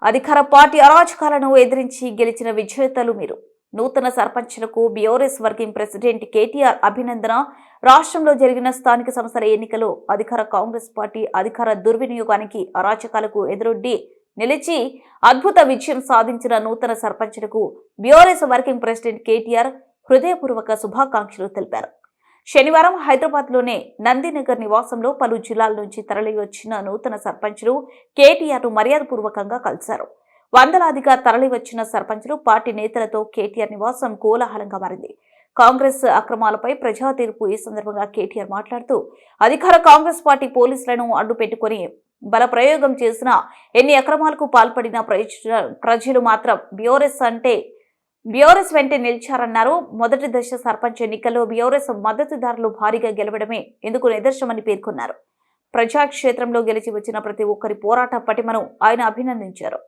అధికార పార్టీ అరాచకాలను ఎదిరించి గెలిచిన విజేతలు మీరు. నూతన సర్పంచ్లకు బీఆర్ఎస్ వర్కింగ్ ప్రెసిడెంట్ కేటీఆర్ అభినందన. రాష్ట్రంలో జరిగిన స్థానిక సంస్థల ఎన్నికల్లో అధికార కాంగ్రెస్ పార్టీ అధికార దుర్వినియోగానికి అరాచకాలకు ఎదురొడ్డి నిలిచి అద్భుత విజయం సాధించిన నూతన సర్పంచ్లకు బీఆర్ఎస్ వర్కింగ్ ప్రెసిడెంట్ కేటీఆర్ హృదయపూర్వక శుభాకాంక్షలు తెలిపారు. శనివారం హైదరాబాద్లోని నందినగర్ నివాసంలో పలు జిల్లాల నుంచి తరలివచ్చిన నూతన సర్పంచ్లు కేటీఆర్ను మర్యాదపూర్వకంగా కలిశారు. వందలాదిగా తరలివచ్చిన సర్పంచ్లు పార్టీ నేతలతో కేటీఆర్ నివాసం కోలాహలంగా మారింది. కాంగ్రెస్ అక్రమాలపై ప్రజా తీర్పు. ఈ సందర్భంగా కేటీఆర్ మాట్లాడుతూ అధికార కాంగ్రెస్ పార్టీ పోలీసులను అడ్డుపెట్టుకుని బల ప్రయోగం చేసిన ఎన్ని అక్రమాలకు పాల్పడిన ప్రజలు మాత్రం బీఆర్ఎస్ వెంటే నిలిచారన్నారు. మొదటి దశ సర్పంచ్ ఎన్నికల్లో బీఆర్ఎస్ మద్దతుదారులు భారీగా గెలవడమే ఇందుకు నిదర్శనమని పేర్కొన్నారు. ప్రజాక్షేత్రంలో గెలిచి వచ్చిన ప్రతి ఒక్కరి పోరాట పటిమను ఆయన అభినందించారు.